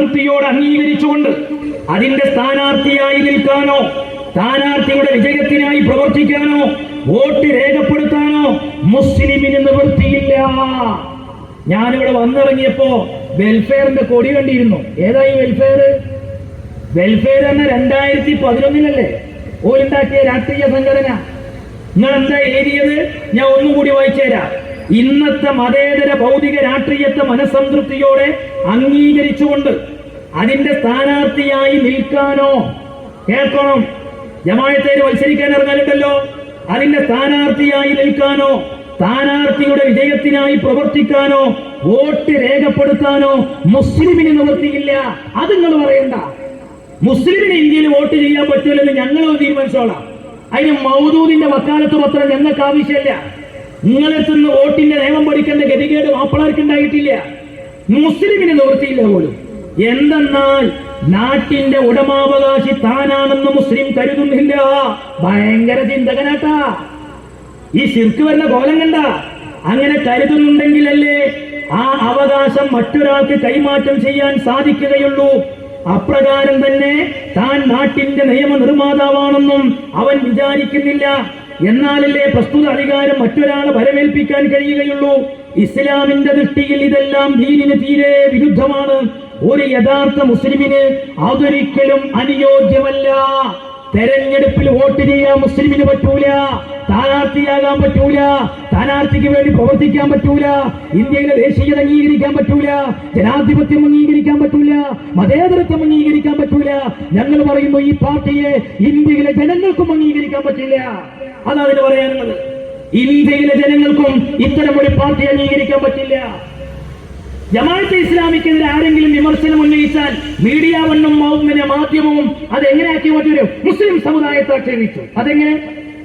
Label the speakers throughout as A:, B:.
A: മനസംതൃപ്തിയോടെ അംഗീകരിച്ചുകൊണ്ട് അതിന്റെ സ്ഥാനാർത്ഥിയായി നിൽക്കാനോ സ്ഥാനാർത്ഥിയുടെ വിജയത്തിനായി പ്രവർത്തിക്കാനോ വോട്ട് രേഖപ്പെടുത്താനോ മുസ്ലിമിന് നിവൃത്തിയില്ല. ഞാനിവിടെ വന്നിറങ്ങിയപ്പോ വെൽഫെയറിന്റെ കൊടി കണ്ടിരുന്നു. ഏതായി വെൽഫെയർ? വെൽഫെയർ എന്ന 2011 ഓലുണ്ടാക്കിയ രാഷ്ട്രീയ സംഘടന. നിങ്ങൾ എന്താ എഴുതിയത്? ഞാൻ ഒന്നുകൂടി വായിച്ചുതരാം. ഇന്നത്തെ മതേതര ഭൗതിക രാഷ്ട്രീയത്തെ മനസംതൃപ്തിയോടെ അംഗീകരിച്ചുകൊണ്ട് അതിന്റെ സ്ഥാനാർത്ഥിയായി നിൽക്കാനോ, കേൾക്കണം, ജമാഅത്തേര് മത്സരിക്കാൻ ഇറങ്ങാനുണ്ടല്ലോ, അതിന്റെ സ്ഥാനാർത്ഥിയായി നിൽക്കാനോ സ്ഥാനാർത്ഥിയുടെ വിജയത്തിനായി പ്രവർത്തിക്കാനോ വോട്ട് രേഖപ്പെടുത്താനോ മുസ്ലിമിന് നിവൃത്തിയില്ല. അത് നിങ്ങൾ പറയണ്ട. മുസ്ലിമിന് ഇന്ത്യയിൽ വോട്ട് ചെയ്യാൻ പറ്റില്ലെന്ന് ഞങ്ങൾ തീരുമാനിച്ചോളാം. അതിന് മൗദൂദിന്റെ വക്കാലത്ത് പത്രം ഞങ്ങൾക്ക് ആവശ്യമില്ല. നിങ്ങളെത്തുന്ന വോട്ടിന്റെ നിയമം പഠിക്കേണ്ട ഗതികേട് മാപ്പിളർക്കുണ്ടായിട്ടില്ല. മുസ്ലിമിന് നിവൃത്തിയില്ല പോലും. എന്തെന്നാൽ നാട്ടിന്റെ ഉടമാവകാശി താനാണെന്ന് മുസ്ലിം കരുതുന്നില്ല. ഭയങ്കര ചിന്തകനാട്ടാ. ഈ ശിർക്ക് വരുന്ന കോലം കണ്ട. അങ്ങനെ കരുതുന്നുണ്ടെങ്കിലല്ലേ ആ അവകാശം മറ്റൊരാൾക്ക് കൈമാറ്റം ചെയ്യാൻ സാധിക്കുകയുള്ളൂ. അപ്രകാരം തന്നെ താൻ നാട്ടിന്റെ നിയമനിർമ്മാതാവാണെന്നും അവൻ വിചാരിക്കുന്നില്ല. എന്നാലല്ലേ പ്രസ്തുത അധികാരം മറ്റൊരാളെ വരവേൽപ്പിക്കാൻ കഴിയുകയുള്ളൂ. ഇസ്ലാമിന്റെ ദൃഷ്ടിയിൽ ഇതെല്ലാം ദീനിന് തീരെ വിരുദ്ധമാണ്. ഒരു യഥാർത്ഥ മുസ്ലിമിന് അതൊരിക്കലും അനുയോജ്യമല്ല. തെരഞ്ഞെടുപ്പിൽ വോട്ട് ചെയ്യാൻ മുസ്ലിമിന് പറ്റൂല, സ്ഥാനാർത്ഥിയാകാൻ പറ്റൂല, സ്ഥാനാർത്ഥിക്ക് വേണ്ടി പ്രവർത്തിക്കാൻ പറ്റൂല, ഇന്ത്യയിലെ ദേശീയത അംഗീകരിക്കാൻ പറ്റൂല, ജനാധിപത്യം അംഗീകരിക്കാൻ പറ്റൂല, മതേതരത്വം അംഗീകരിക്കാൻ പറ്റൂല. ഞങ്ങൾ പറയുന്നു ഈ പാർട്ടിയെ ഇന്ത്യയിലെ ജനങ്ങൾക്കും അംഗീകരിക്കാൻ പറ്റില്ല. അതാണ് അതിന് പറയാനുള്ളത്. ഇന്ത്യയിലെ ജനങ്ങൾക്കും ഇത്തരം ഒരു പാർട്ടി അംഗീകരിക്കാൻ പറ്റില്ല. ജമാഅത്തെ ഇസ്ലാമിക്കെതിരെ ആരെങ്കിലും വിമർശനം ഉന്നയിച്ചാൽ മീഡിയ വണ്ണും മാധ്യമവും അതെങ്ങനെയാക്കി മാറ്റിവരും? മുസ്ലിം സമുദായത്തെ ആക്ഷേപിച്ചു. അതെങ്ങനെ?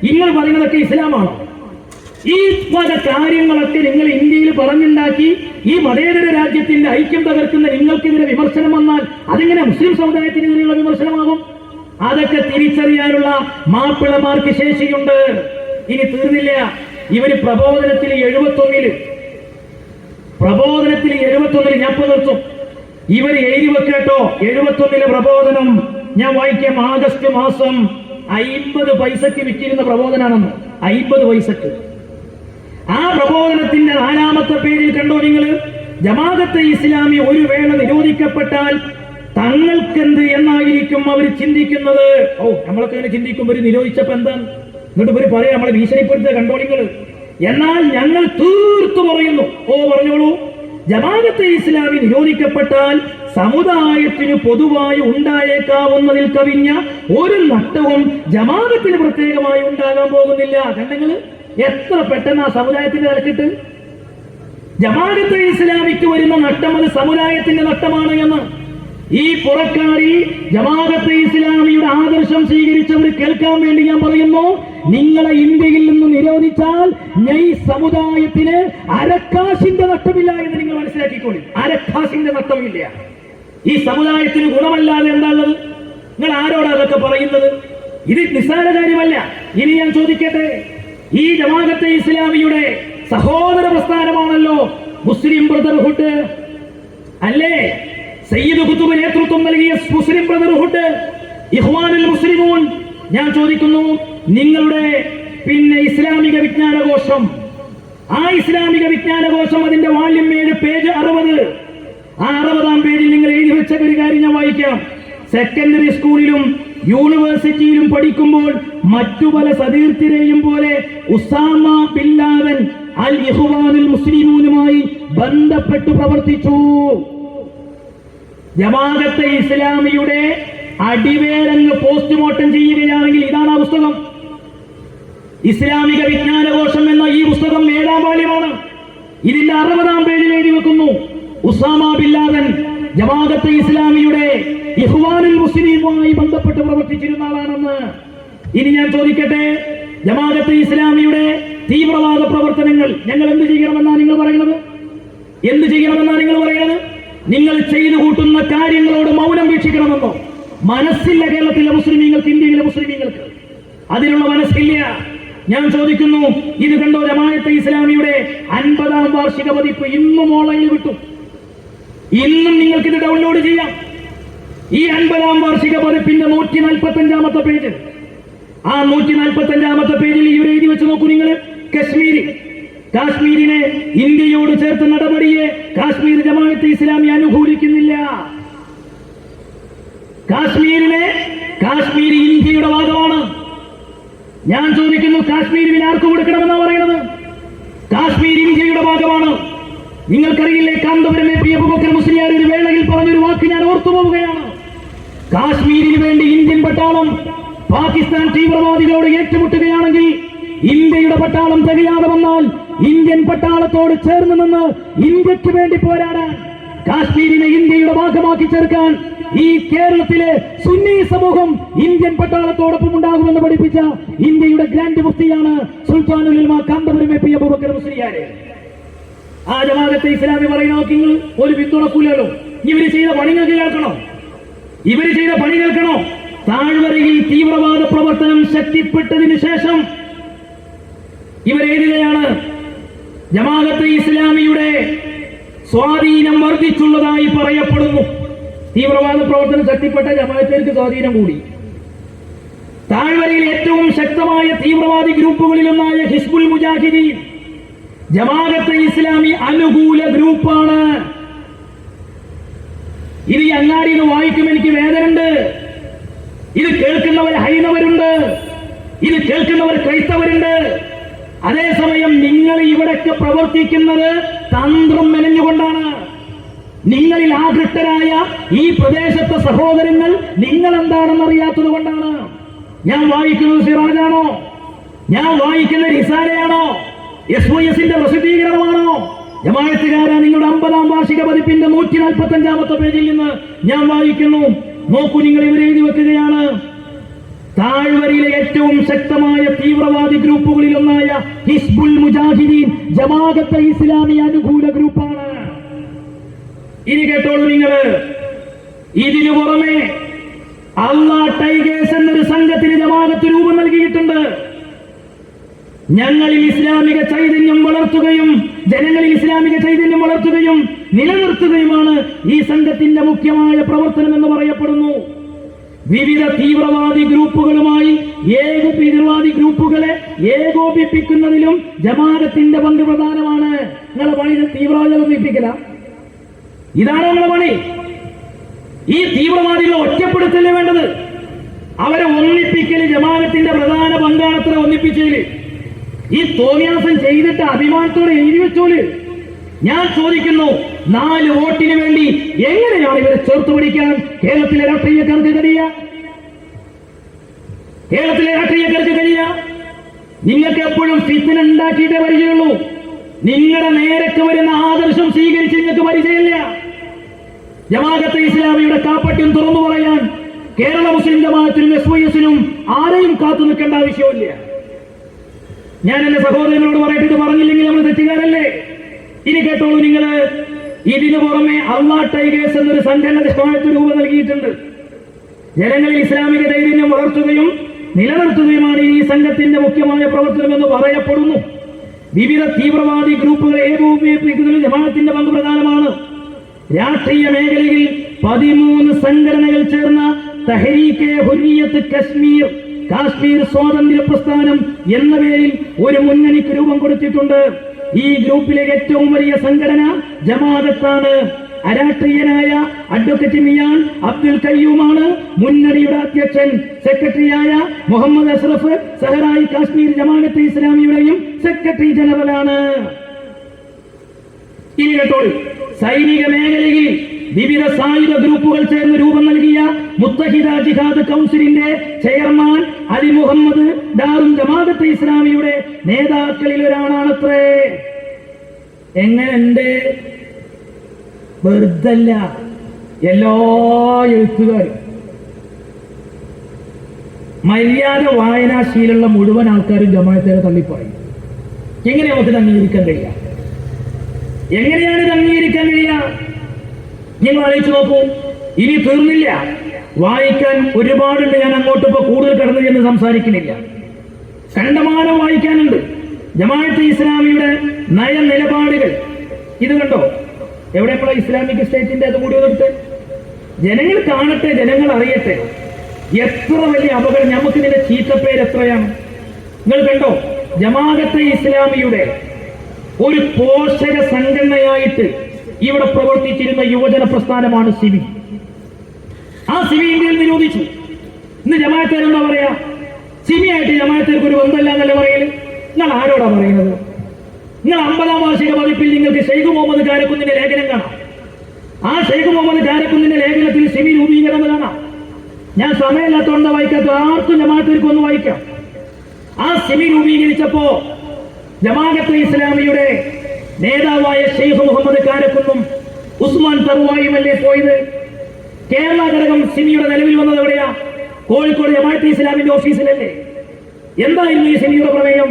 A: നിങ്ങൾ പറയുന്നതൊക്കെ ഇസ്ലാമാണോ? ഈ പല കാര്യങ്ങളൊക്കെ നിങ്ങൾ ഇന്ത്യയിൽ പറഞ്ഞുണ്ടാക്കി ഈ മതേതര രാജ്യത്തിന്റെ ഐക്യം തകർക്കുന്ന നിങ്ങൾക്കെതിരെ വിമർശനം വന്നാൽ അതെങ്ങനെ മുസ്ലിം സമുദായത്തിനെതിരെയുള്ള വിമർശനമാകും? അതൊക്കെ തിരിച്ചറിയാനുള്ള മാപ്പിളമാർക്ക് ശേഷിയുണ്ട്. ഇനി തീർന്നില്ല. ഇവര് പ്രബോധനത്തിൽ 71 ഞാൻ നിർത്തും. ഇവർ എഴുതി വെക്കേട്ടോ. 71 പ്രബോധനം ഞാൻ വായിക്കാം. ആഗസ്റ്റ് മാസം 50 പൈസക്ക് വിറ്റിരുന്ന പ്രബോധനാണെന്ന്. 50 പൈസക്ക്. ആ പ്രബോധനത്തിന്റെ 4ാമത്തെ പേരിൽ കണ്ടോ നിങ്ങൾ? ജമാഅത്തെ ഇസ്ലാമി ഒരു വേള നിരോധിക്കപ്പെട്ടാൽ തങ്ങൾക്കെന്ത് എന്നായിരിക്കും അവർ ചിന്തിക്കുന്നത്. നമ്മളൊക്കെ അങ്ങനെ ചിന്തിക്കും, ഒരു നിരോധിച്ചപ്പോ എന്താ എന്നിട്ട് ഇവര് പറയാം നമ്മളെ ഭീഷണിപ്പെടുത്തുക കണ്ടോ നിങ്ങൾ. എന്നാൽ ഞങ്ങൾ തീർത്തു പറയുന്നു. പറഞ്ഞോളൂ. ജമാഅത്തെ ഇസ്ലാമി നിരോധിക്കപ്പെട്ടാൽ സമുദായത്തിന് പൊതുവായി ഉണ്ടായേക്കാവുന്നതിൽ കവിഞ്ഞ ഒരു നഷ്ടവും ജമാഅത്തിന് പ്രത്യേകമായി ഉണ്ടാകാൻ പോകുന്നില്ല. കണ്ടെങ്കിൽ എത്ര പെട്ടെന്ന് ആ സമുദായത്തിന്റെ നിലക്കിട്ട് ജമാഅത്തെ ഇസ്ലാമിക്ക് വരുന്ന നഷ്ടം അത് സമുദായത്തിന്റെ നഷ്ടമാണ് എന്ന് ഈ പുറക്കാരി ജമാഅത്തെ ഇസ്ലാമിയുടെ ആദർശം സ്വീകരിച്ചവർ കേൾക്കാൻ വേണ്ടി ഞാൻ പറയുന്നു. നിങ്ങളെ ഇന്ത്യയിൽ നിന്ന് നിരോധിച്ചാൽ ഈ സമുദായത്തിന് അരക്കാശിന്റെ നഷ്ടമില്ല എന്ന് നിങ്ങൾ മനസ്സിലാക്കിക്കോളി. അരക്കാശിന്റെ നഷ്ടമില്ല. ഈ സമുദായത്തിന് ഗുണമല്ലാതെ എന്താണുള്ളത്? നിങ്ങൾ ആരോടാ അതൊക്കെ പറയുന്നത്? ഇത് നിസ്സാര കാര്യമല്ല. ഇനി ഞാൻ ചോദിക്കട്ടെ, ഈ ജമാഅത്തെ ഇസ്ലാമിയുടെ സഹോദര പ്രസ്ഥാനമാണല്ലോ മുസ്ലിം ബ്രദർഹുഡ്, അല്ലേ? സയ്യിദ് ഖുതുബ് നേതൃത്വം നൽകിയ മുസ്ലിം ബ്രദർഹുഡ്, ഇഖ്വാനുൽ മുസ്ലിമൂൻ. ഞാൻ ചോദിക്കുന്നു, നിങ്ങളുടെ ഇസ്ലാമിക വിജ്ഞാനകോശം, ആ ഇസ്ലാമിക വിജ്ഞാനകോശം അതിന്റെ വാള്യം 7 പേജ് 60, ആ 60ാം പേജിൽ നിങ്ങൾ എഴുതി വെച്ച ഒരു കാര്യം ഞാൻ വായിക്കാം. സെക്കൻഡറി സ്കൂളിലും യൂണിവേഴ്സിറ്റിയിലും പഠിക്കുമ്പോൾ മറ്റു പല സതീർത്ഥരെയും പോലെ ഉസാമ ബിൻ ലാദൻ അൽ ഇഖ്വാനുൽ മുസ്ലിമൂനുമായി ബന്ധപ്പെട്ട് പ്രവർത്തിച്ചു. ജമാഅത്തെ ഇസ്ലാമിയുടെ അടിവേരങ്ങ് പോസ്റ്റ്മോർട്ടം ചെയ്യുകയാണെങ്കിൽ ഇതാണ് ആ പുസ്തകം. ഇസ്ലാമിക വിജ്ഞാനകോശം എന്ന ഈ പുസ്തകം 7ാം വാല്യമാണ്. ഇതിന്റെ 60ാം പേജിൽ എഴുതി വെക്കുന്നു, ഉസാമ ബിൻ ലാദൻ ജമാഅത്തെ ഇസ്ലാമിയുടെ ഇഖ്വാനുൽ മുസ്ലിമുമായി ബന്ധപ്പെട്ട് പ്രവർത്തിച്ചിരുന്ന ആളാണെന്ന്. ഇനി ഞാൻ ചോദിക്കട്ടെ, ജമാഅത്തെ ഇസ്ലാമിയുടെ തീവ്രവാദ പ്രവർത്തനങ്ങൾ ഞങ്ങൾ എന്ത് ചെയ്യണമെന്നാണ് നിങ്ങൾ പറയുന്നത്? എന്ത് ചെയ്യണമെന്നാണ് നിങ്ങൾ പറയുന്നത്? നിങ്ങൾ ചെയ്തു കൂട്ടുന്ന കാര്യങ്ങളോട് മൗനം വീക്ഷിക്കണമെന്നോ? മനസ്സില്ല കേരളത്തിലെ മുസ്ലിമീങ്ങൾക്ക്, ഇന്ത്യയിലെ മുസ്ലിമീങ്ങൾക്ക് അതിനുള്ള മനസ്സില്ല. ഞാൻ ചോദിക്കുന്നു, ഇത് കണ്ടോ? ജമാഅത്തെ ഇസ്ലാമിയുടെ 50ാം വാർഷിക പതിപ്പ് ഇന്നും ഓൺലൈനിൽ വിട്ടു. ഇന്നും നിങ്ങൾക്ക് ഇത് ഡൗൺലോഡ് ചെയ്യാം. ഈ 50-ാം വാർഷിക പതിപ്പിന്റെ 145-ാമത്തെ പേജ്, ആ 145-ാമത്തെ പേജിൽ ഇവർ എഴുതി വെച്ച് നോക്കൂ നിങ്ങൾ. കാശ്മീരിനെ ഇന്ത്യയോട് ചേർത്ത നടപടിയെ കാശ്മീർ ജമാഅത്തെ ഇസ്ലാമി അനുകൂലിക്കുന്നില്ല. കാശ്മീർ ഇന്ത്യയുടെ ഭാഗമാണ്. ഞാൻ ചോദിക്കുന്നു, കാശ്മീർ പിന്നെ ആർക്ക് കൊടുക്കണമെന്നാണ് പറയുന്നത്? കാശ്മീർ ഇന്ത്യയുടെ ഭാഗമാണ്. നിങ്ങൾക്കറിയില്ലേ, കാന്തപുരം എ പി അബൂബക്കർ മുസ്ലിയാർ ഒരു വേളയിൽ പറഞ്ഞൊരു വാക്ക് ഞാൻ ഓർത്തുപോവുകയാണ്. കാശ്മീരിന് വേണ്ടി ഇന്ത്യൻ പട്ടാളം പാകിസ്ഥാൻ തീവ്രവാദികളോട് ഏറ്റുമുട്ടുകയാണെങ്കിൽ ഇന്ത്യയുടെ പട്ടാളം തികയാതെ വന്നാൽ ഇന്ത്യൻ പട്ടാളത്തോട് ചേർന്ന് നിന്ന് ഇന്ത്യക്ക് വേണ്ടി പോരാടാൻ, കാശ്മീരിനെ ഇന്ത്യയുടെ ഭാഗമാക്കി ചേർക്കാൻ ഈ കേരളത്തിലെ സുന്നി സമൂഹം ഇന്ത്യൻ പട്ടാളത്തോടൊപ്പം ഉണ്ടാകുമെന്ന് പഠിപ്പിച്ച ഇന്ത്യയുടെ ഗ്രാൻഡ് മുഫ്തിയാണ് സുൽത്താനുൽ ഉലമ കാന്തപുരം എ പി അബൂബക്കർ മുസ്ലിയാർ. ആ ജമാഅത്തെ ഇസ്ലാമി പറയുന്ന നിങ്ങൾ ഒരു പിന്തുണക്കൂലല്ലോ. ഇവര് ചെയ്ത പണി കേൾക്കണോ? താഴ്വരയിൽ തീവ്രവാദ പ്രവർത്തനം ശക്തിപ്പെട്ടതിന് ശേഷം ഇവരെഴുതുകയാണ്, ജമാഅത്തെ ഇസ്ലാമിയുടെ സ്വാധീനം വർദ്ധിച്ചുള്ളതായി പറയപ്പെടുന്നു. തീവ്രവാദ പ്രവർത്തനം ശക്തിപ്പെട്ട ജമാഅത്തേക്ക് സ്വാധീനം കൂടി. താഴ്വരയിൽ ഏറ്റവും ശക്തമായ തീവ്രവാദി ഗ്രൂപ്പുകളിലൊന്നായ ഹിസ്ബുൽ മുജാഹിദീൻ ജമാഅത്തെ ഇസ്ലാമി അനുകൂല ഗ്രൂപ്പാണ്. ഇത് ഈ അങ്ങാടിയിൽ നിന്ന് വായിക്കും എനിക്ക് വേദനയുണ്ട്. ഇത് കേൾക്കുന്നവർ ഹൈന്ദവരുണ്ട്, ഇത് കേൾക്കുന്നവർ ക്രൈസ്തവരുണ്ട്. അതേസമയം നിങ്ങൾ ഇവിടൊക്കെ പ്രവർത്തിക്കുന്നത് തന്ത്രം മെനഞ്ഞുകൊണ്ടാണ്. നിങ്ങളിൽ ആകൃഷ്ടരായ ഈ പ്രദേശത്തെ സഹോദരങ്ങൾ നിങ്ങൾ എന്താണെന്ന് അറിയാത്തത് കൊണ്ടാണ്. ഞാൻ വായിക്കുന്നത് സിറാജാണോ? ഞാൻ വായിക്കുന്ന റിസാലയാണോ? SYSന്റെ പ്രസിദ്ധീകരണമാണോ? ജമാഅത്തുകാരാ, നിങ്ങളുടെ 50-ാം വാർഷിക പതിപ്പിന്റെ 145-ാമത്തെ പേജിൽ നിന്ന് ഞാൻ വായിക്കുന്നു. നോക്കൂ, നിങ്ങൾ ഇവരെ എഴുതി വെക്കുകയാണ്, താഴ്വരയിലെ ഏറ്റവും ശക്തമായ തീവ്രവാദി ഗ്രൂപ്പുകളിലൊന്നായ ഹിസ്ബുൽ മുജാഹിദീൻ ജമാഅത്തെ ഇസ്ലാമി അനുകൂല ഗ്രൂപ്പാണ്. ഇനി കേട്ടോളൂ നിങ്ങൾ, ഇതിനു പുറമെ അള്ളാഹ് ടൈഗേഴ്സ് എന്നൊരു സംഘത്തിന് ജമാഅത്ത് രൂപം നൽകിയിട്ടുണ്ട്. ഞങ്ങളിൽ ഇസ്ലാമിക ചൈതന്യം വളർത്തുകയും ജനങ്ങളിൽ ഇസ്ലാമിക ചൈതന്യം വളർത്തുകയും നിലനിർത്തുകയുമാണ് ഈ സംഘത്തിന്റെ മുഖ്യമായ പ്രവർത്തനം എന്ന് പറയപ്പെടുന്നു. വിവിധ തീവ്രവാദി ഗ്രൂപ്പുകളുമായി തീവ്രവാദി ഗ്രൂപ്പുകളെ ഏകോപിപ്പിക്കുന്നതിലും ജമാഅത്തിന്റെ പങ്ക് പ്രധാനമാണ്. നിങ്ങളുടെ പണി തീവ്രവാദികളെ ഒന്നിപ്പിക്കല, ഇതാണ് നിങ്ങളുടെ പണി. ഈ തീവ്രവാദികളെ ഒറ്റപ്പെടുത്തല്ലേ വേണ്ടത്, അവരെ ഒന്നിപ്പിക്കല് ജമാഅത്തിന്റെ പ്രധാന പങ്കാണത്ര. ഒന്നിപ്പിച്ചതില് ഈ തോന്നിയാസം ചെയ്തിട്ട് അഭിമാനത്തോടെ എഴുതി വെച്ചോല്. ഞാൻ ചോദിക്കുന്നു, 4 വോട്ടിന് വേണ്ടി എങ്ങനെയാണ് ഇവരെ ചേർത്ത് പിടിക്കാൻ കേരളത്തിലെ രാഷ്ട്രീയക്കാർക്ക് കഴിയുക? നിങ്ങൾക്ക് എപ്പോഴും ഫിത്ന ഉണ്ടാക്കിയിട്ടേ പരിചയമുള്ളൂ. നിങ്ങളുടെ നേരക്ക് വരുന്ന ആദർശം സ്വീകരിച്ച് നിങ്ങൾക്ക് പരിചയമില്ല. ജമാഅത്തെ ഇസ്ലാമിയുടെ കാപ്പട്യം തുറന്നു പറയാൻ കേരള മുസ്ലിം ജമാഅത്തിനും SYSനും ആരെയും കാത്തു നിൽക്കേണ്ട ആവശ്യമില്ല. ഞാൻ എന്റെ സഹോദരങ്ങളോട് പറയട്ടിട്ട് പറഞ്ഞില്ലെങ്കിൽ നമ്മൾ തെറ്റുകാരല്ലേ? ഇനി കേട്ടോളൂ നിങ്ങൾ, ഇതിനു പുറമെ അള്ളാഹ് ടൈഗേഴ്സ് എന്നൊരു സംഘടന ജമാഅത്ത് രൂപം നൽകിയിട്ടുണ്ട്. ജനങ്ങളിൽ ഇസ്ലാമിക ചൈതന്യം വളർത്തുകയും നിലനിർത്തുകയുമാണ് ഈ സംഘത്തിന്റെ മുഖ്യമായ പ്രവർത്തനം എന്ന് പറയപ്പെടുന്നു. വിവിധ തീവ്രവാദി ഗ്രൂപ്പുകളെ ഏകോപിപ്പിക്കുന്നതിൽ ജമാഅത്തിന്റെ പങ്ക് പ്രധാനമാണ്. രാഷ്ട്രീയ മേഖലയിൽ 13 സംഘടനകൾ ചേർന്ന തഹരീകെ ഹുരിയത്ത് കാശ്മീർ സ്വാതന്ത്ര്യ പ്രസ്ഥാനം എന്ന പേരിൽ ഒരു മുന്നണിക്ക് രൂപം കൊടുത്തിട്ടുണ്ട്. ഈ ഗ്രൂപ്പിലെ ഏറ്റവും വലിയ സംഘടന ജമാഅത്താണ്. അരാഷ്ട്രീയനായ അഡ്വക്കേറ്റ് മിയാൻ അബ്ദുൽ കയ്യൂമാണ് മുന്നണിയുടെ അധ്യക്ഷൻ. സെക്രട്ടറിയായ മുഹമ്മദ് അഷ്റഫ് സഹറായി കാശ്മീർ ജമാഅത്തെ ഇസ്ലാമിയുടെയും സെക്രട്ടറി ജനറലാണ്. ഇനി കേട്ടോളൂ, സൈനിക മേഖലയിൽ വിവിധ സായുധ ഗ്രൂപ്പുകൾ ചേർന്ന് രൂപം നൽകിയ മുത്തഹിദ ജിഹാദ് കൗൺസിലിന്റെ ചെയർമാൻ അലി മുഹമ്മദ് ഡാറും ജമാഅത്തെ ഇസ്ലാമിയുടെ നേതാക്കളിൽ ഒരാളാണത്രേ. എങ്ങനെയുണ്ട്? വെറുതല്ല, എല്ലാ എഴുത്തുകാരും മര്യാദ വായനാശീലുള്ള മുഴുവൻ ആൾക്കാരും ജമാഅത്തെ തള്ളിപ്പറയും. എങ്ങനെ നമുക്കിത് അംഗീകരിക്കാൻ കഴിയുക? എങ്ങനെയാണ് ഇത് അംഗീകരിക്കാൻ കഴിയുക? നിങ്ങൾ ആലോചിച്ച് നോക്കൂ. ഇനി തീർന്നില്ല, വായിക്കാൻ ഒരുപാടുണ്ട്. ഞാൻ അങ്ങോട്ട് ഇപ്പൊ കൂടുതൽ കടന്നു ചെന്ന് സംസാരിക്കുന്നില്ല. കണ്ടമാനം വായിക്കാനുണ്ട്. ജമാഅത്തെ ഇസ്ലാമിയുടെ നയനിലപാടുകൾ ഇത് കണ്ടോ? എവിടെയുള്ള ഇസ്ലാമിക് സ്റ്റേറ്റിന്റെ അത് കൂടി നിർത്ത്. ജനങ്ങൾ കാണട്ടെ, ജനങ്ങൾ അറിയട്ടെ. എത്ര വലിയ അപകടം! നമുക്ക് ഇതിന്റെ ചീത്തപ്പേര് എത്രയാണ്. നിങ്ങൾ കണ്ടോ, ജമാഅത്തെ ഇസ്ലാമിയുടെ ഒരു പോഷക സംഘടനയായിട്ട് ഇവിടെ പ്രവർത്തിച്ചിരുന്ന യുവജന പ്രസ്ഥാനമാണ് സിമി. ആ സിമി ഇന്ത്യയിൽ നിരോധിച്ചു. ഇന്ന് ജമാഅത്തേർ എന്താ പറയാ? സിമിയായിട്ട് ജമാഅത്തേർക്ക് ഒരു ബന്ധമില്ല എന്നല്ലേ പറയല്? നിങ്ങൾ ആരോടാ പറയുന്നത്? നിങ്ങൾ 50-ാം വാർഷിക പതിപ്പിൽ നിങ്ങൾക്ക് ഷെയ്ഖ് മുഹമ്മദ് കാരക്കുന്നിന്റെ ലേഖനം കാണാം. ആ ഷെയ്ഖ് മുഹമ്മദ് കാരക്കുന്നിന്റെ ലേഖനത്തിൽ സിമി രൂപീകരണം കാണാം. ഞാൻ സമയമില്ലാത്തതുകൊണ്ട് വായിക്കാത്ത ആർക്കും ജമാഅത്തേർക്ക് ഒന്ന് വായിക്കാം. ആ സിമി രൂപീകരിച്ചപ്പോ ജമാഅത്തെ ഇസ്ലാമിയുടെ നേതാവായ ഷെയ്ഖ് മുഹമ്മദ് കാരക്കുന്നും ഉസ്മാൻ തറുവായുമല്ലേ പോയത്? കേരള ഘടകം സിമിയുടെ നിലവിൽ വന്നത് എവിടെയാ? കോഴിക്കോട് ജമാഅത്തെ ഇസ്ലാമിന്റെ ഓഫീസിലല്ലേ? എന്തായിരുന്നു ഈ സിമിയുടെ പ്രമേയം?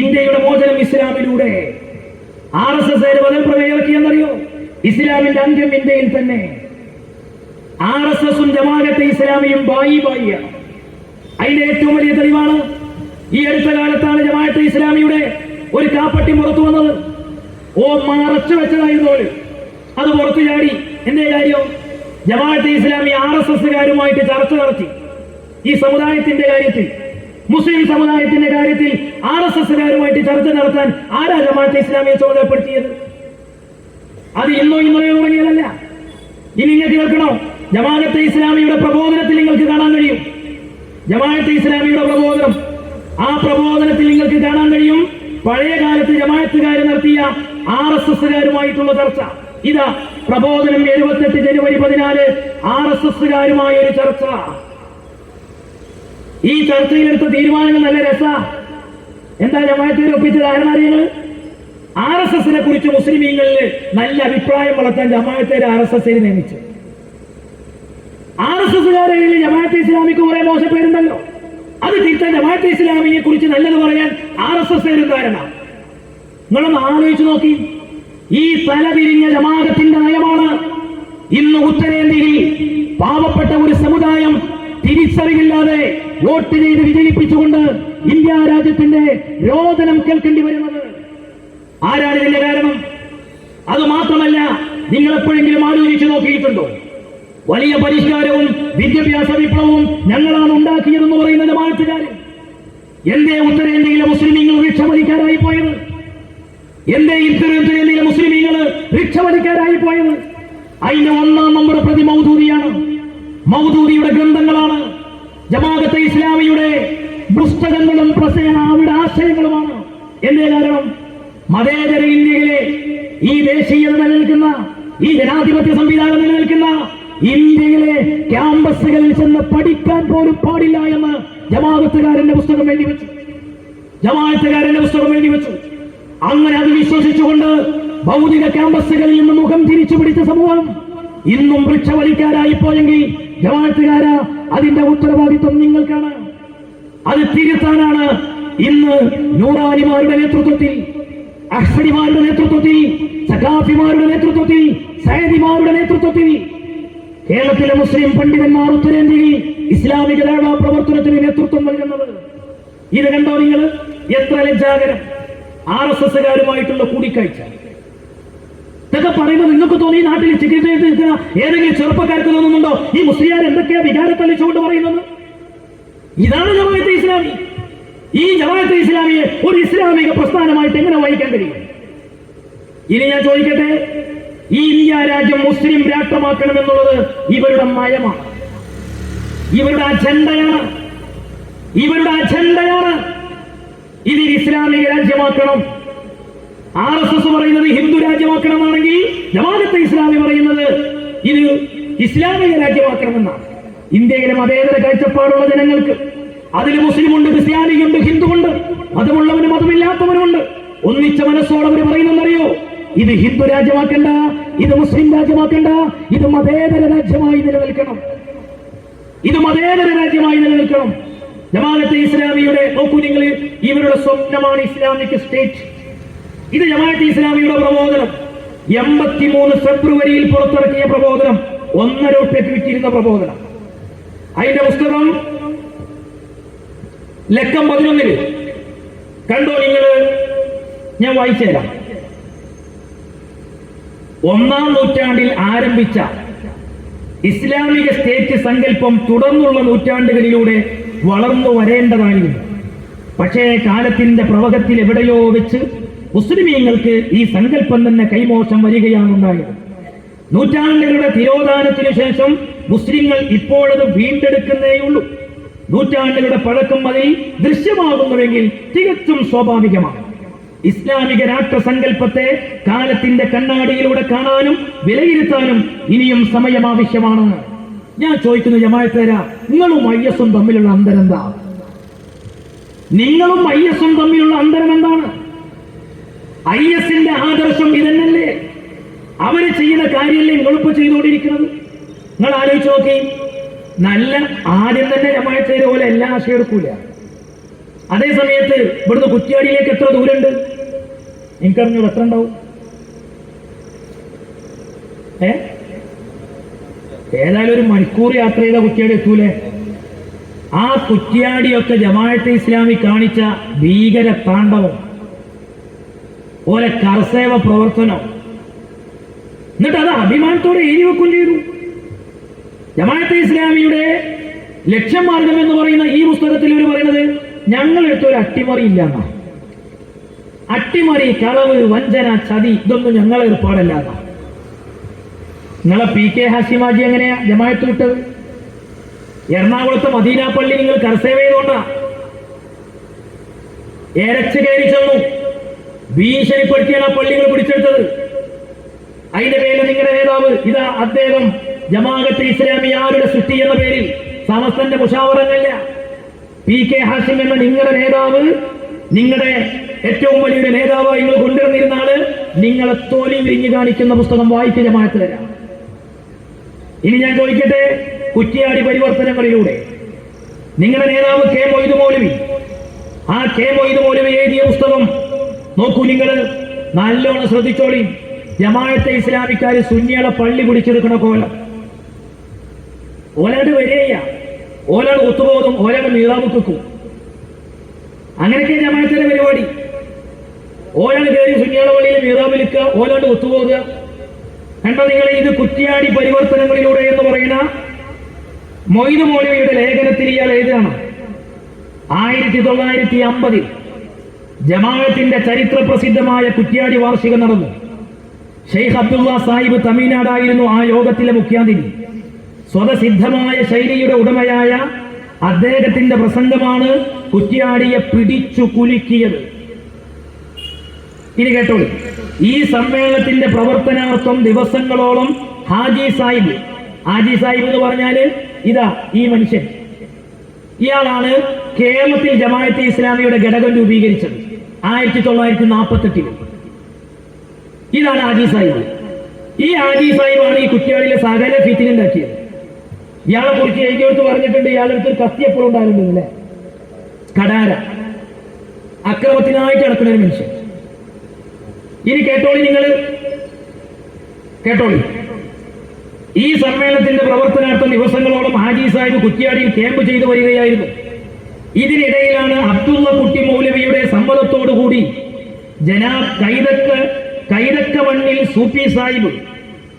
A: ഇന്ത്യയുടെ മോചനം ഇസ്ലാമിലൂടെ. RSS ബദൽ പ്രമേയം ഇറക്കിയെന്നറിയോ? ഇസ്ലാമിന്റെ അന്ത്യം ഇന്ത്യയിൽ തന്നെ. RSSും ജമാഅത്തെ ഇസ്ലാമിയും ബായി ബായിയാണ്. അതിന്റെ ഏറ്റവും വലിയ തെളിവാണ് ഈ അടുത്ത കാലത്താണ് ജമാഅത്തെ ഇസ്ലാമിയുടെ ഒരു കാപ്പട്ടി പുറത്തു വന്നത്. മറച്ചു വെച്ചതായിരുന്നു. അത് പുറത്തു ചാടി. എന്തേ കാര്യം? ജമാഅത്തെ ഇസ്ലാമി RSSകാരുമായിട്ട് ചർച്ച നടത്തി. ഈ സമുദായത്തിന്റെ കാര്യത്തിൽ, മുസ്ലിം സമുദായത്തിന്റെ കാര്യത്തിൽ RSSകാരുമായിട്ട് ചർച്ച നടത്താൻ ആരാ ജമാഅത്തെ ഇസ്ലാമിയെ ചുമതലപ്പെടുത്തിയത്? അത് ഇന്നോ ഇന്നലെയോ തുടങ്ങിയതല്ല. ഇനി നിങ്ങൾക്ക് കേൾക്കണോ? ജമാഅത്തെ ഇസ്ലാമിയുടെ പ്രബോധനത്തിൽ നിങ്ങൾക്ക് കാണാൻ കഴിയും. ജമാഅത്തെ ഇസ്ലാമിയുടെ പ്രബോധനം, ആ പ്രബോധനത്തിൽ നിങ്ങൾക്ക് കാണാൻ കഴിയും പഴയ കാലത്ത് ജമാഅത്തുകാർ നടത്തിയ RSSകാരുമായിട്ടുള്ള ചർച്ച. ഇതാ പ്രബോധനം 78 ജനുവരി 14 RSSകാരുമായ ഒരു ചർച്ച. ഈ ചർച്ചയിലെടുത്ത തീരുമാനങ്ങൾ നല്ല രസ. എന്താ ജമാഅത്തിൽ ഒപ്പിച്ചത്? ആരെന്നറിയങ്ങൾ? RSSനെ കുറിച്ച് മുസ്ലിമീങ്ങളിൽ നല്ല അഭിപ്രായം വളർത്താൻ ജമാഅത്തേർ RSSനെ നിയമിച്ചു. RSSകാരെ ജമാഅത്തെ ഇസ്ലാമിക്ക് കുറെ മോശപ്പേരുണ്ടല്ലോ. അത് തിരുത്താൻ ജമാഅത്തെ ഇസ്ലാമിയെ കുറിച്ച് നല്ലത് പറയാൻ RSSകാരും കാരണം. നിങ്ങളൊന്ന് ആലോചിച്ചു നോക്കി. ഈ തലതിരിഞ്ഞ ജമാഅത്തിന്റെ നയമാണ് ഇന്ന് ഉത്തരേന്ത്യയിൽ പാവപ്പെട്ട ഒരു സമുദായം തിരിച്ചറിവില്ലാതെ വോട്ട് ചെയ്ത് വിജയിപ്പിച്ചുകൊണ്ട് ഇന്ത്യ രാജ്യത്തിന്റെ രോദനം കേൾക്കേണ്ടി വരുന്നത്. ആരാണ് ഇതിന്റെ കാരണം? അത് മാത്രമല്ല, നിങ്ങൾ എപ്പോഴെങ്കിലും ആലോചിച്ചു നോക്കിയിട്ടുണ്ടോ? വലിയ പരിഷ്കാരവും വിദ്യാഭ്യാസ വിപ്ലവവും ഞങ്ങളാണ് ഉണ്ടാക്കിയതെന്ന് പറയുന്ന ജമാഅത്തുകാർ എന്തേ ഉത്തരേന്ത്യയിലെ മുസ്ലിമീങ്ങൾ ഭിക്ഷവലിക്കാരായി പോയത്? എന്തേ ഉത്തരേന്ത്യയിലെ മുസ്ലിമീങ്ങൾ ഭിക്ഷവലിക്കാരായി പോയത്? അതിന്റെ ഒന്നാം നമ്പർ പ്രതി മൗദൂദിയാണ്. മൗദൂദിയുടെ ഗ്രന്ഥങ്ങളാണ്, ജമാഅത്തെ ഇസ്ലാമിയുടെ പുസ്തകങ്ങളും അവരുടെ ആശയങ്ങളുമാണ്. എന്തേ കാരണം? മതേതര ഇന്ത്യയിലെ ഈ ദേശീയത നിലനിൽക്കുന്ന, ഈ ജനാധിപത്യ സംവിധാനം നിലനിൽക്കുന്ന ഇന്ത്യയിലെ ക്യാമ്പസുകളിൽ ചെന്ന് പഠിക്കാൻ പോലും പാടില്ല എന്ന് ജമാഅത്തുകാരന്റെ പുസ്തകം എഴുതി വെച്ചു. ജമാഅത്തുകാരന്റെ പുസ്തകം എഴുതി വെച്ചു. അങ്ങനെ അത് വിശ്വസിച്ചുകൊണ്ട് ഭൗതിക ക്യാമ്പസുകളിൽ നിന്ന് മുഖം തിരിച്ചു പിടിച്ച സമൂഹം ഇന്നും വൃക്ഷവലിക്കാരായി പോയെങ്കിൽ ജമാഅത്തുകാര അതിന്റെ ഉത്തരവാദിത്വം നിങ്ങൾക്കാണ്. അത് തിരുത്താനാണ് ഇന്ന് നൂറാനിമാരുടെ നേതൃത്വത്തിൽ, അഹ്സനിമാരുടെ നേതൃത്വത്തിൽ, സഖാഫിമാരുടെ നേതൃത്വത്തിൽ, സയ്യിദിമാരുടെ നേതൃത്വത്തിൽ കേരളത്തിലെ മുസ്ലിം പണ്ഡിതന്മാർ ഉത്തരേന്ത്യയിൽ ഇസ്ലാമിക ദഅവ പ്രവർത്തനത്തിന് നേതൃത്വം നൽകുന്നത്. ഇത് കണ്ടോ നിങ്ങൾ? എത്ര ലജ്ജാകരം! RSSകാരുമായിട്ടുള്ള കൂടിക്കാഴ്ച. ഇതൊക്കെ പറയുമ്പോൾ നിങ്ങൾക്ക് തോന്നി ഈ നാട്ടിൽ ചികിത്സ നിൽക്കുന്ന ഏതെങ്കിലും ചെറുപ്പക്കാർക്ക് തോന്നുന്നുണ്ടോ ഈ മുസ്ലിയാർ എന്തൊക്കെയാ വികാരത്തള്ളിച്ചുകൊണ്ട് പറയുന്നത്? ഇതാണ് ജമാഅത്തെ ഇസ്ലാമി. ഈ ജമാഅത്തെ ഇസ്ലാമിയെ ഒരു ഇസ്ലാമിക പ്രസ്ഥാനമായിട്ട് എങ്ങനെ വായിക്കാൻ കഴിയും? ഇനി ഞാൻ ചോദിക്കട്ടെ, ഈ ഇന്ത്യ രാജ്യം മുസ്ലിം രാഷ്ട്രമാക്കണമെന്നുള്ളത് ഇവരുടെ നയമാണ്, ഇവരുടെ അജണ്ടയാണ്, ഇവരുടെ അജണ്ടയാണ്. ഇതിൽ ഇസ്ലാമിക രാജ്യമാക്കണം. RSS പറയുന്നത് ഹിന്ദു രാജ്യമാക്കണമെന്നാണെങ്കിൽ ജമാഅത്തെ ഇസ്ലാമി പറയുന്നത് ഇത് ഇസ്ലാമിക രാജ്യമാക്കണമെന്നാണ്. ഇന്ത്യയിലെ മതേതര കാഴ്ചപ്പാടുള്ള ജനങ്ങൾക്ക്, അതിൽ മുസ്ലിമുണ്ട്, ക്രിസ്ത്യാനിയുണ്ട്, ഹിന്ദുവുണ്ട്, മതമുള്ളവനും മതമില്ലാത്തവനുമുണ്ട്. ഒന്നിച്ച മനസ്സോടെ അവർ പറയുന്നറിയോ? ഇത് ഹിന്ദു രാജ്യമാക്കണ്ട, ഇത് മുസ്ലിം രാജ്യമാക്കണ്ട, ഇത് മതേതര രാജ്യമായി നിലനിൽക്കണം, ഇത് മതേതര രാജ്യമായി നിലനിൽക്കണം. ജമാഅത്തെ ഇസ്ലാമിയുടെ നോക്കൂ നിങ്ങൾ, ഇവരുടെ സ്വപ്നമാണ് ഇസ്ലാമിക് സ്റ്റേറ്റ്. ഇത് ജമാഅത്തെ ഇസ്ലാമിയുടെ പ്രബോധനം 83 ഫെബ്രുവരിയിൽ പുറത്തിറക്കിയ പ്രബോധനം, 1.5 രൂപയ്ക്ക് വിറ്റിരുന്ന പ്രബോധനം. അതിന്റെ പുസ്തകം ലക്കം 11 കണ്ടോ നിങ്ങൾ? ഞാൻ വായിച്ചു തരാം. 1-ാം നൂറ്റാണ്ടിൽ ആരംഭിച്ച ഇസ്ലാമിക സ്റ്റേറ്റ് സങ്കല്പം തുടർന്നുള്ള നൂറ്റാണ്ടുകളിലൂടെ വളർന്നു വരേണ്ടതായിരുന്നു. പക്ഷേ കാലത്തിന്റെ പ്രവഹത്തിൽ എവിടെയോ വെച്ച് മുസ്ലിമീങ്ങൾക്ക് ഈ സങ്കല്പം തന്നെ കൈമോശം വരികയാണുണ്ടായത്. നൂറ്റാണ്ടുകളുടെ തിരോധാനത്തിനു ശേഷം മുസ്ലിങ്ങൾ ഇപ്പോഴത് വീണ്ടെടുക്കുന്നേയുള്ളൂ. നൂറ്റാണ്ടുകളുടെ പഴക്കം അതിൽ ദൃശ്യമാകുന്നുവെങ്കിൽ തികച്ചും സ്വാഭാവികമാണ്. ഇസ്ലാമിക രാഷ്ട്രസങ്കല്പത്തെ കാലത്തിന്റെ കണ്ണാടിയിലൂടെ കാണാനും വിലയിരുത്താനും ഇനിയും സമയം ആവശ്യമാണ്. ഞാൻ ചോദിക്കുന്നു ജമാഅത്തേരാ, നിങ്ങളും ഐഎസും തമ്മിലുള്ള അന്തരം എന്താ? നിങ്ങളും ഐഎസും തമ്മിലുള്ള അന്തരം എന്താണ്? ഐഎസിന്റെ ആദർശം ഇതന്നല്ലേ? അവര് ചെയ്യുന്ന കാര്യമല്ലേ നിങ്ങളിപ്പോ ചെയ്തുകൊണ്ടിരിക്കുന്നത്? നിങ്ങൾ ആലോചിച്ച് നോക്കി. നല്ല ആദ്യം തന്നെ ജമാഅത്തേര് പോലെ എല്ലാ ആശയം എടുക്കൂല. അതേ സമയത്ത് ഇവിടുന്ന് കുറ്റ്യാടിയിലേക്ക് എത്ര ദൂരമുണ്ട്? എനിക്കറിഞ്ഞു എത്ര ഉണ്ടാവും? ഏതായാലും ഒരു മണിക്കൂർ യാത്ര ചെയ്ത കുറ്റ്യാടി എത്തൂലേ? ആ കുറ്റ്യാടിയൊക്കെ ജമാഅത്തെ ഇസ്ലാമി കാണിച്ച ഭീകര താണ്ഡവം, ഓലെ കർസേവ പ്രവർത്തനം, എന്നിട്ട് അത് അഭിമാനത്തോടെ എഴുതി വെക്കുകയും ചെയ്തു. ജമാഅത്തെ ഇസ്ലാമിയുടെ ലക്ഷ്യമാർഗം എന്ന് പറയുന്ന ഈ പുസ്തകത്തിൽ ഇവർ പറയുന്നത് ഞങ്ങളെടുത്തൊരു അട്ടിമറി ഇല്ല എന്നാ. അട്ടിമറി, കളവ്, വഞ്ചന, ചതി ഇതൊന്നും ഞങ്ങളെ ഏർപ്പാടല്ല എന്നാ. നിങ്ങളെ PK ഹാഷിമാജി എങ്ങനെയാ ജമാഅത്ത് വിട്ടത്? എറണാകുളത്തെ മദീന പള്ളി നിങ്ങൾ കർസേവ ചെയ്തോണ്ടാ. എരച്ച് കയറി ചെന്നു, ഭീഷണിപ്പെടുത്തിയാണ് ആ പള്ളികൾ പിടിച്ചെടുത്തത്. അതിന്റെ പേരിൽ നിങ്ങളുടെ നേതാവ് ഇതാ അദ്ദേഹം ജമാഅത്തെ ഇസ്ലാമി ആരുടെ സൃഷ്ടി എന്ന പേരിൽ സമസ്തന്റെ മുഷാവറങ്ങല്ല. PK ഹാഷിം എന്ന നിങ്ങളുടെ നേതാവ്, നിങ്ങളുടെ ഏറ്റവും വലിയൊരു നേതാവായി നിങ്ങൾ കൊണ്ടുവന്നിരുന്ന ആള് നിങ്ങളെ തോലി വിരിഞ്ഞു കാണിക്കുന്ന പുസ്തകം വായിച്ച് ജമാഅത്ത് തരാം. ഇനി ഞാൻ ചോദിക്കട്ടെ, കുറ്റ്യാടി പരിവർത്തനങ്ങളിലൂടെ നിങ്ങളുടെ നേതാവ് K മൊയ്തു മൗലവി, ആ K മൊയ്തു മൗലവി എഴുതിയ പുസ്തകം നോക്കൂ. നിങ്ങൾ നല്ലോണം ശ്രദ്ധിച്ചോളി. ജമാഅത്തെ ഇസ്ലാമിക്കാര് സുന്നികളെ പള്ളി പിടിച്ചെടുക്കണ കോലം. ഓലാട് വരികയ്യ, ഓലാട് ഒത്തുപോകും, ഓലാട് മീറാവ് വെക്കും. അങ്ങനെയൊക്കെ ജമാഅത്തിന്റെ പരിപാടി. ഓലാട് കയറി സുന്നികളെ പള്ളിയിൽ മീറാവ് വിൽക്കുക, ഓലാട് ഒത്തുപോകുക. കണ്ടോ നിങ്ങൾ? ഇത് കുറ്റ്യാടി പരിവർത്തനങ്ങളിലൂടെ എന്ന് പറയുന്ന മൊയ്തു മൗലവിയുടെ ലേഖനത്തിൽ ഇയാൾ എഴുതുകയാണ്. 1950 ജമാഅത്തിന്റെ ചരിത്ര പ്രസിദ്ധമായ കുറ്റ്യാടി വാർഷികം നടന്നു. ഷെയ്ഖ് അബ്ദുള്ള സാഹിബ് തമിഴ്നാടായിരുന്നു ആ യോഗത്തിലെ മുഖ്യാതിഥി. സ്വതസിദ്ധമായ ശൈലിയുടെ ഉടമയായ അദ്ദേഹത്തിന്റെ പ്രസംഗമാണ് കുറ്റ്യാടിയെ പിടിച്ചു കുലുക്കിയത്. ഇനി കേട്ടോളൂ. ഈ സമ്മേളനത്തിന്റെ പ്രവർത്തനാർത്ഥം ദിവസങ്ങളോളം ഹാജി സാഹിബ് എന്ന് പറഞ്ഞാല് ഇതാ ഈ മനുഷ്യൻ, ഇയാളാണ് കേരളത്തിൽ ജമാഅത്തെ ഇസ്ലാമിയുടെ ഘടകം രൂപീകരിച്ചത് 1948. ഇതാണ് ഹാജി സാഹിബ്. ഈ ഹാജി സാഹിബാണ് ഈ കുറ്റ്യാടിയിലെ സകല ഫിത്തിനുണ്ടാക്കിയത്. ഇയാളെ കുറിച്ച് എഴുതിയെടുത്ത് പറഞ്ഞിട്ടുണ്ട്, ഇയാളെടുത്തൊരു കത്തി എപ്പോഴും ഉണ്ടായിരുന്നില്ലേ, കടാര, അക്രമത്തിനായിട്ട് നടക്കുന്ന ഒരു മനുഷ്യൻ. ഇനി കേട്ടോളി, നിങ്ങൾ കേട്ടോളി. ഈ സമ്മേളനത്തിന്റെ പ്രവർത്തനാർത്ഥം ദിവസങ്ങളോളം ഹാജി സാഹിബ് കുറ്റ്യാടിയിൽ ക്യാമ്പ് ചെയ്തു വരികയായിരുന്നു. ഇതിനിടയിലാണ് അബ്ദുള്ള കുട്ടി മൗലവിയുടെ സമ്മതത്തോടുകൂടി ജനാബ് Kaithakkavannil Sufi Sahib,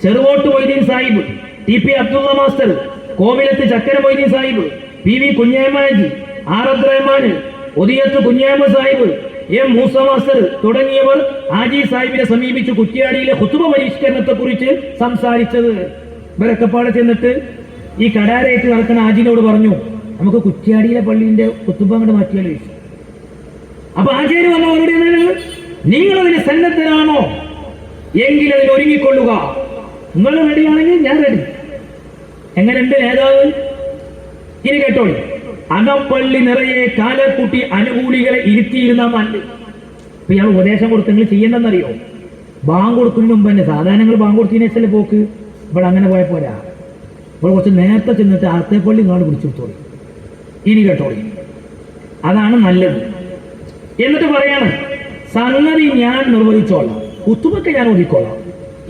A: Cheruvott Moideen Sahib, TP Abdulla master, Kovilath Chakkara Moideen Sahib, PV Kunhamaji, R Abdurahman, Othiyath Kunhama Sahib, M Moosa master തുടങ്ങിയവർ ഹാജി സാഹിബിനെ സമീപിച്ച് കുറ്റ്യാടിയിലെ ഖുതുബ പരിഷ്കരണത്തെ കുറിച്ച് സംസാരിച്ചത്. ഇവരൊക്കെപ്പാടെ ചെന്നിട്ട് ഈ കടാരേറ്റ് നടക്കുന്ന ഹാജിനോട് പറഞ്ഞു, നമുക്ക് കുറ്റ്യാടിയിലെ പള്ളിന്റെ ഖുതുബ അങ്ങോട്ട് മാറ്റിയാലോ ചോദിച്ചു. അപ്പൊ ആചാര്യ വന്ന അവരുടെ നിങ്ങളതിന് സന്നദ്ധരാണോ എങ്കിൽ അതിൽ ഒരുങ്ങിക്കൊള്ളുക. നിങ്ങൾ റെഡിയാണെങ്കിൽ ഞാൻ റെഡി. എങ്ങനെയുണ്ട് നേതാവ്? ഇനി കേട്ടോളി. അകപ്പള്ളി നിറയെ കാലക്കൂട്ടി അനുകൂലികളെ ഇരുത്തിയിരുന്ന നല്ല. ഇപ്പൊ ഇയാൾ ഉപദേശം കൊടുത്ത് നിങ്ങൾ ചെയ്യേണ്ടെന്നറിയോ? ബാങ്ക് കൊടുക്കുന്നതിന് മുമ്പ് തന്നെ സാധാരണങ്ങൾ ബാങ്ക് കൊടുത്തതിന് വെച്ചാൽ പോക്ക് ഇവിടെ അങ്ങനെ പോയ പോരാ. ഇപ്പോൾ കുറച്ച് നേരത്തെ ചെന്നിട്ട് ആത്തേപ്പള്ളി ഇങ്ങോട്ട് പിടിച്ചു കൊടുത്തോളി. ഇനി കേട്ടോളി, അതാണ് നല്ലത്. എന്നിട്ട് പറയാണ്, സംഗതി ഞാൻ നിർവഹിച്ചോളാം, കുത്തുബൊക്കെ ഞാൻ ഒതുക്കോളാം.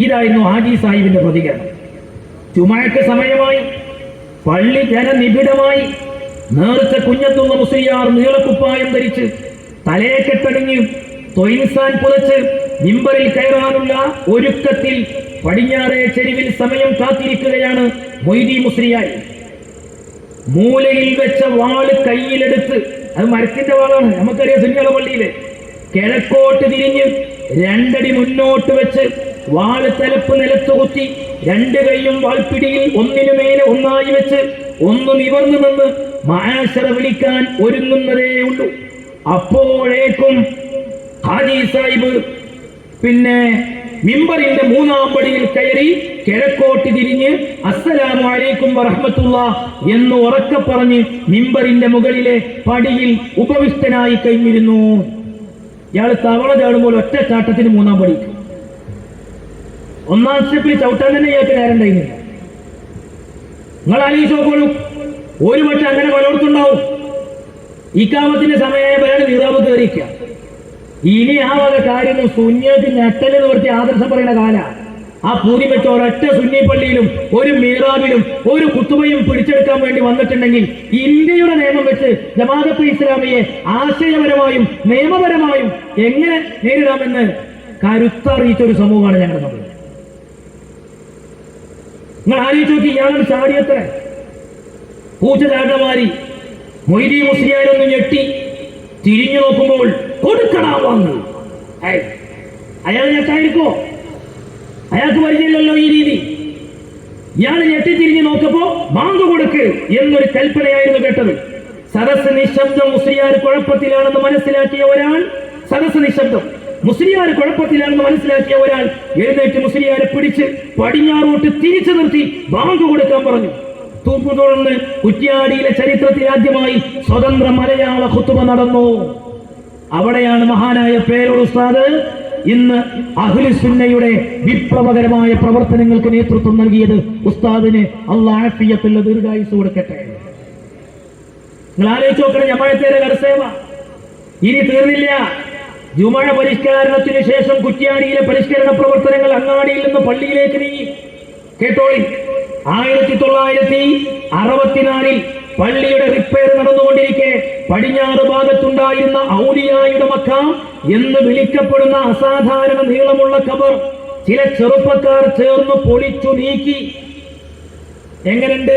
A: ഇതായിരുന്നു ഹാജി സാഹിബിന്റെ പ്രതികരണം. ചുമഴക്ക് സമയമായി, പള്ളി ജനനിബിഡമായി. നേർച്ച കുഞ്ഞത്തുള്ള മുസ്ലിയാർ നീളക്കുപ്പായം ധരിച്ച് തലയെക്കെട്ടണിഞ്ഞ് തൊയിൻസാൻ പുതച്ച് മിമ്പറിൽ കയറാനുള്ള ഒരുക്കത്തിൽ പടിഞ്ഞാറേ ചെരുവിൽ സമയം കാത്തിരിക്കുകയാണ് മൊയ്‌ദി മുസ്ലിയാർ മൂലയിൽ വെച്ച വാള് കയ്യിലെടുത്ത്, അത് മരത്തിന്റെ വാളാണ്, നമുക്കറിയാം സുന്നികളുടെ പള്ളിയില്, കിഴക്കോട്ട് തിരിഞ്ഞ് 2 അടി മുന്നോട്ട് വെച്ച് വാള് തലപ്പ് നിലത്ത് കുത്തി 2 കൈയും വാൾപ്പിടിയിൽ ഒന്നിനുമേലെ ഒന്നായി വെച്ച് ഒന്ന് നിവർന്നു നിന്ന് മആശറ വിളിക്കാൻ ഒരുങ്ങുന്നതേ ഉള്ളൂ. അപ്പോഴേക്കും ഹാജി സാഹിബ് പിന്നെ മിമ്പറിന്റെ 3-ാം പടിയിൽ കയറി കിഴക്കോട്ട് തിരിഞ്ഞ് അസ്സലാമു അലൈക്കും വറഹ്മത്തുള്ളാഹ് എന്ന് ഉറക്കെ പറഞ്ഞ് മിമ്പറിന്റെ മുകളിലെ പടിയിൽ ഉപവിഷ്ടനായി കഴിഞ്ഞിരുന്നു. ഇയാൾ തവള ചാടുമ്പോൾ ഒറ്റ ചാട്ടത്തിന് 3-ാം പടി. 1-ാം സ്റ്റെപ്പിൽ ചവിട്ടാൻ തന്നെ ഇയാൾക്ക് നേരം ഉണ്ടായിരുന്നില്ല. നിങ്ങൾ ആലോചിച്ച് നോക്കോളൂ, ഒരു പക്ഷെ അങ്ങനെ പലയിടത്തുണ്ടാവും. ഇക്കാമത്തിന്റെ സമയമായപ്പോഴാണ് നിറാബ് കയറിക്കുക. ഇനി ആ വക കാര്യങ്ങൾ സുന്നിയത്ത് ഞെട്ടല് നിവർത്തി ആദർശം പറയുന്ന കാല. ആ പൂരി വെച്ച ഒരൊറ്റ സുന്നി പള്ളിയിലും ഒരു മീറാബിലും ഒരു കുത്തുബയും പിടിച്ചെടുക്കാൻ വേണ്ടി വന്നിട്ടുണ്ടെങ്കിൽ ഇന്ത്യയുടെ നിയമം വെച്ച് ജമാഅത്തെ ഇസ്ലാമിയെ ആശയപരമായും നിയമപരമായും എങ്ങനെ നേരിടാമെന്ന് കരുത്തറിയിച്ച ഒരു സമൂഹമാണ് ഞങ്ങളുടെ സമൂഹം. നിങ്ങൾ ആലോചിച്ച് നോക്കി, ഇയാളുടെ ചാടിയത്ര പൂച്ച ചാട്ടമാരി മൊയ്‌ദി മുസ്ലിയാരൊന്ന് ഞെട്ടി തിരിഞ്ഞു നോക്കുമ്പോൾ കൊടുക്കടാ വന്നു. അയാൾ ഞെട്ടായിരിക്കോ? അയാൾക്ക് പരിചയമില്ലല്ലോ ഈ രീതി. ഇയാൾ ഞെട്ടിത്തിരിഞ്ഞ് നോക്കപ്പോ ബാങ്ക് കൊടുക്ക് എന്നൊരു കൽപ്പനയായിരുന്നു കേട്ടത്. സദസ് നിശബ്ദം. മുസ്ലിയാർ കുഴപ്പത്തിലാണെന്ന് മനസ്സിലാക്കിയ ഒരാൾ, സദസ് നിശബ്ദം, മുസ്ലിയാർ കുഴപ്പത്തിലാണെന്ന് മനസ്സിലാക്കിയ ഒരാൾ എഴുന്നേറ്റ് മുസ്ലിയാരെ പിടിച്ച് പടിഞ്ഞാറോട്ട് തിരിച്ചു നിർത്തി ബാങ്ക് കൊടുക്കാൻ പറഞ്ഞു. തുടർന്ന് കുറ്റ്യാടിയിലെ ചരിത്രത്തിൽ ആദ്യമായി സ്വതന്ത്ര മലയാള ഖുതുബ നടന്നു. അവിടെയാണ് മഹാനായ പേരോട് ഉസ്താദ് ഇന്ന് അഹ്ലുസുന്നയുടെ വിപ്ലവകരമായ പ്രവർത്തനങ്ങൾക്ക് നേതൃത്വം നൽകിയത്. ഉസ്താദിന് അല്ലാഹു ആഫിയത്തുള്ള ദീർഘായുസ്സ് കൊടുക്കട്ടെ. നിങ്ങൾ ആലോചിച്ച് നോക്കണം, ജമാഅത്തിന്റെ കർസേവ ഇനി തീർന്നില്ല. ജുമുഅ പരിഷ്കരണത്തിന് ശേഷം കുറ്റ്യാടിയിലെ പരിഷ്കരണ പ്രവർത്തനങ്ങൾ അങ്ങാടിയിൽ നിന്ന് പള്ളിയിലേക്ക് നീങ്ങി. കേട്ടോളി, 1964 പള്ളിയുടെ റിപ്പയർ നടന്നുകൊണ്ടിരിക്കെ പടിഞ്ഞാറ് ഭാഗത്തുണ്ടായിരുന്ന ഔലിയായുടെ മക്ക എന്ന് വിളിക്കപ്പെടുന്ന അസാധാരണ നീളമുള്ള ഖബർ ചില ചെറുപ്പക്കാർ ചേർന്ന് പൊളിച്ചു നീക്കി. എങ്ങനെയുണ്ട്?